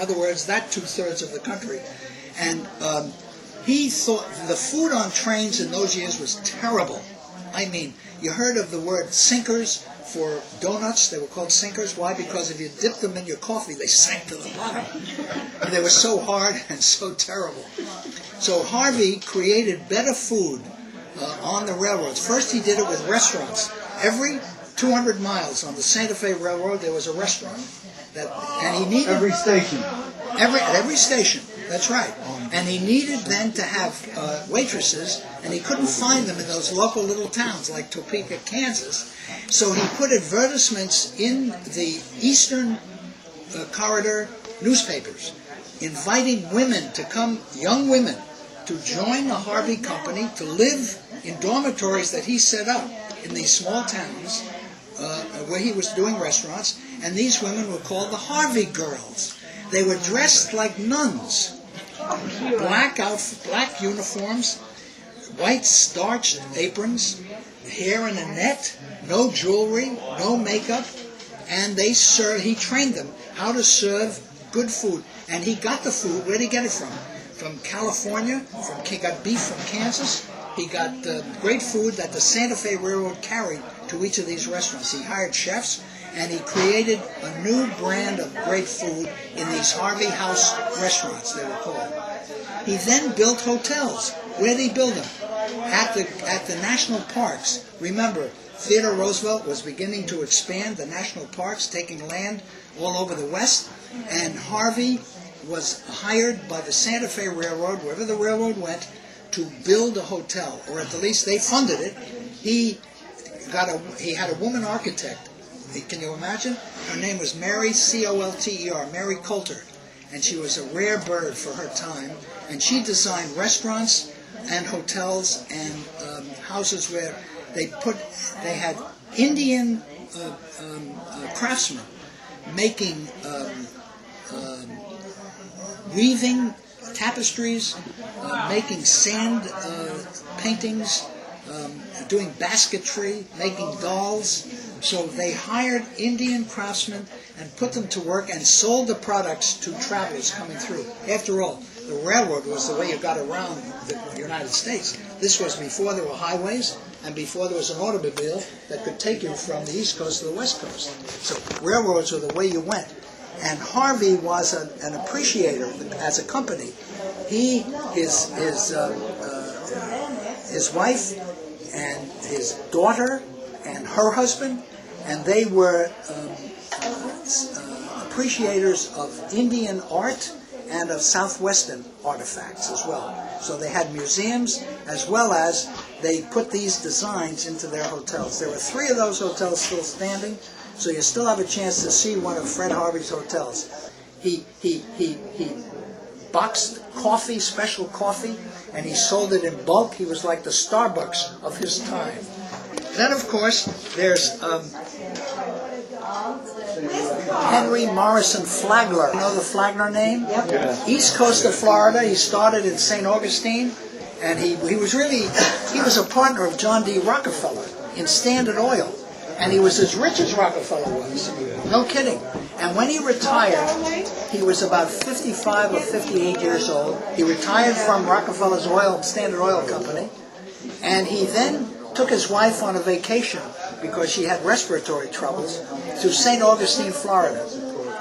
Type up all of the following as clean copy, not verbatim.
In other words, that two-thirds of the country. And he thought the food on trains in those years was terrible. I mean, you heard of the word sinkers for donuts. They were called sinkers. Why? Because if you dipped them in your coffee, they sank to the bottom. And they were so hard and so terrible. So Harvey created better food on the railroads. First, he did it with restaurants. Every 200 miles on the Santa Fe Railroad, there was a restaurant. And he needed every station. At every station, that's right. And he needed then to have waitresses, and he couldn't find them in those local little towns like Topeka, Kansas. So he put advertisements in the Eastern Corridor newspapers, inviting women to come, young women, to join the Harvey Company to live in dormitories that he set up in these small towns where he was doing restaurants, and these women were called the Harvey Girls. They were dressed like nuns, black uniforms, white starched aprons, hair in a net, no jewelry, no makeup, and he trained them how to serve good food. And he got the food. Where did he get it from? From California. He got beef from Kansas. He got great food that the Santa Fe Railroad carried to each of these restaurants. He hired chefs, and he created a new brand of great food in these Harvey House restaurants, they were called. He then built hotels. Where did he build them? At the national parks. Remember, Theodore Roosevelt was beginning to expand the national parks, taking land all over the West, and Harvey was hired by the Santa Fe Railroad, wherever the railroad went, to build a hotel, or at the least they funded it. He had a woman architect. Can you imagine? Her name was Mary, Colter, Mary Coulter, and she was a rare bird for her time. And she designed restaurants and hotels and houses where they had Indian craftsmen making weaving tapestries, making sand paintings, doing basketry, making dolls. So they hired Indian craftsmen and put them to work and sold the products to travelers coming through. After all, the railroad was the way you got around the United States. This was before there were highways and before there was an automobile that could take you from the East Coast to the West Coast. So railroads were the way you went. And Harvey was an appreciator as a company. His wife and his daughter and her husband, and they were appreciators of Indian art and of Southwestern artifacts as well. So they had museums as well as they put these designs into their hotels. There were 3 of those hotels still standing, so you still have a chance to see one of Fred Harvey's hotels. He boxed coffee, special coffee, and he sold it in bulk. He was like the Starbucks of his time. Then, of course, there's Henry Morrison Flagler. You know the Flagler name? Yep. Yeah. East coast of Florida. He started in St. Augustine, and he was a partner of John D. Rockefeller in Standard Oil, and he was as rich as Rockefeller was. No kidding. And when he retired, he was about 55 or 58 years old. He retired from Rockefeller's Standard Oil Company, and he then took his wife on a vacation because she had respiratory troubles to St. Augustine, Florida.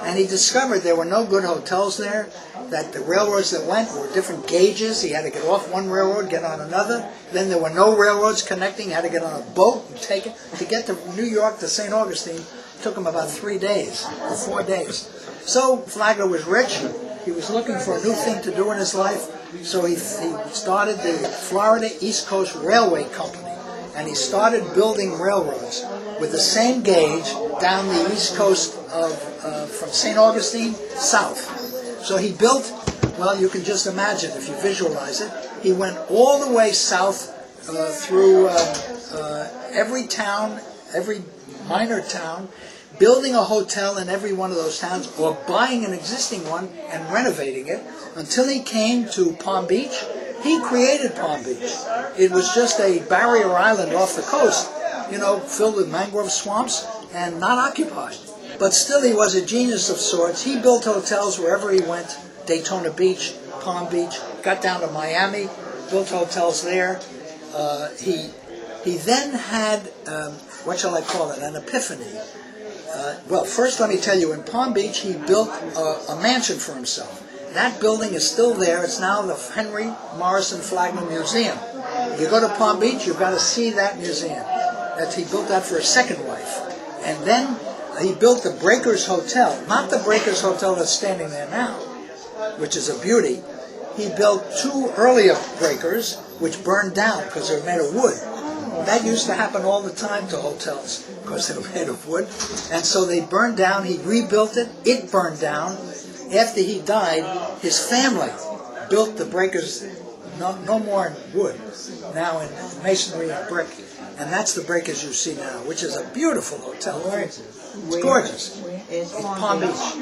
And he discovered there were no good hotels there, that the railroads that went were different gauges. He had to get off one railroad, get on another. Then there were no railroads connecting. He had to get on a boat and take it. To get to New York to St. Augustine took him about 3 days or 4 days. So Flagler was rich. He was looking for a new thing to do in his life. So he started the Florida East Coast Railway Company. And he started building railroads with the same gauge down the east coast from St. Augustine south. So he built, well, you can just imagine if you visualize it, he went all the way south through every town, every minor town, building a hotel in every one of those towns or buying an existing one and renovating it until he came to Palm Beach. He created Palm Beach. It was just a barrier island off the coast, filled with mangrove swamps and not occupied. But still, he was a genius of sorts. He built hotels wherever he went. Daytona Beach, Palm Beach, got down to Miami, built hotels there. He then had, what shall I call it, an epiphany. Well, first let me tell you, in Palm Beach he built a mansion for himself. That building is still there. It's now the Henry Morrison Flagler Museum. If you go to Palm Beach, you've got to see that museum. He built that for his second wife. And then he built the Breakers Hotel, not the Breakers Hotel that's standing there now, which is a beauty. He built two earlier Breakers, which burned down because they were made of wood. That used to happen all the time to hotels because they were made of wood. And so they burned down. He rebuilt it. It burned down. After he died, his family built the Breakers, no more in wood, now in masonry and brick. And that's the Breakers you see now, which is a beautiful hotel. It's gorgeous. In Palm Beach.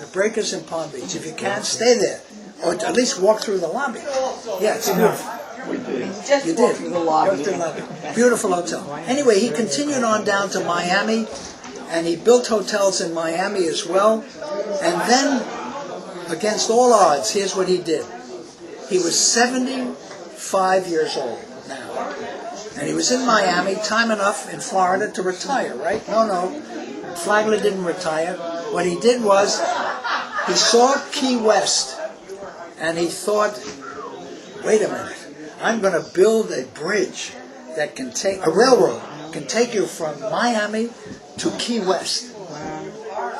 The Breakers in Palm Beach. If you can, stay there. Or at least walk through the lobby. Yeah, it's beautiful. We did. You did. Through the lobby. Beautiful hotel. Anyway, he continued on down to Miami, and he built hotels in Miami as well. And then, against all odds, here's what he did. He was 75 years old now. And he was in Miami, time enough in Florida to retire, right? No. Flagler didn't retire. What he did was, he saw Key West, and he thought, wait a minute, I'm going to build a bridge that can take, a railroad, can take you from Miami to Key West.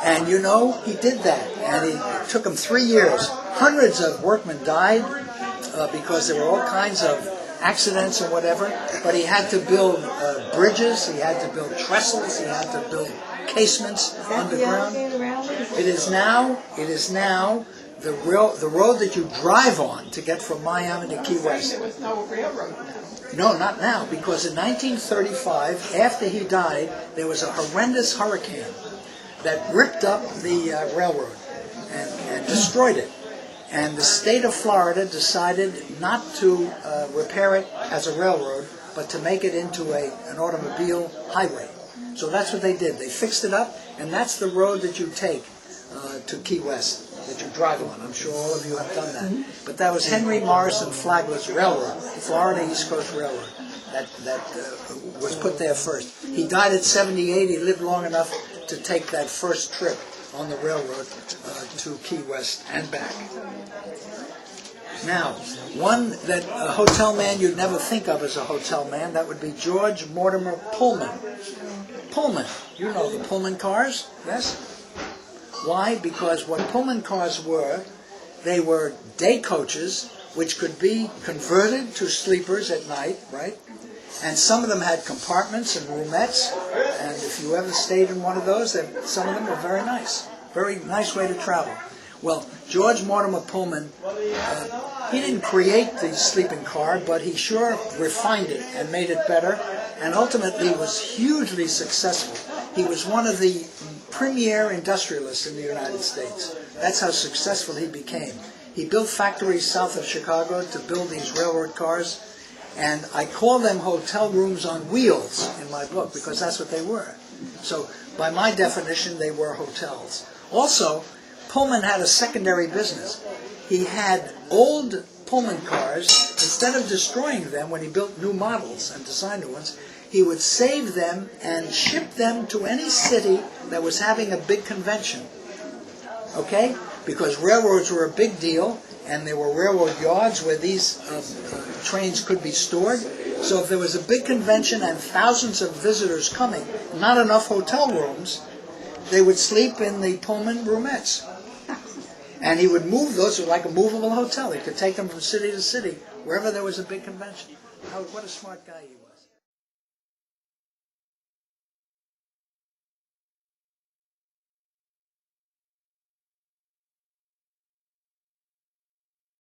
And you know, he did that. And it took him 3 years. Hundreds of workmen died because there were all kinds of accidents and whatever. But he had to build bridges, he had to build trestles, he had to build casements underground. It is now the road that you drive on to get from Miami to Key West. There was no railroad now. No, not now, because in 1935, after he died, there was a horrendous hurricane that ripped up the railroad and destroyed it. And the state of Florida decided not to repair it as a railroad, but to make it into an automobile highway. So that's what they did. They fixed it up, and that's the road that you take to Key West, that you drive on. I'm sure all of you have done that. But that was Henry Morrison Flagler's railroad, the Florida East Coast Railroad, that was put there first. He died at 78. He lived long enough to take that first trip on the railroad to Key West and back. Now, one that a hotel man you'd never think of as a hotel man, that would be George Mortimer Pullman. Pullman, you know the Pullman cars, yes? Why? Because what Pullman cars were, they were day coaches which could be converted to sleepers at night, right? And some of them had compartments and roomettes, and if you ever stayed in one of those, some of them were very nice. Very nice way to travel. Well, George Mortimer Pullman, he didn't create the sleeping car, but he sure refined it and made it better, and ultimately was hugely successful. He was one of the premier industrialists in the United States. That's how successful he became. He built factories south of Chicago to build these railroad cars, and I call them hotel rooms on wheels in my book because that's what they were. So by my definition, they were hotels. Also, Pullman had a secondary business. He had old Pullman cars. Instead of destroying them when he built new models and designed new ones, he would save them and ship them to any city that was having a big convention. Okay? Because railroads were a big deal, and there were railroad yards where these trains could be stored. So if there was a big convention and thousands of visitors coming, not enough hotel rooms, they would sleep in the Pullman roomettes. And he would move those, it was like a movable hotel. He could take them from city to city, wherever there was a big convention. What a smart guy he was.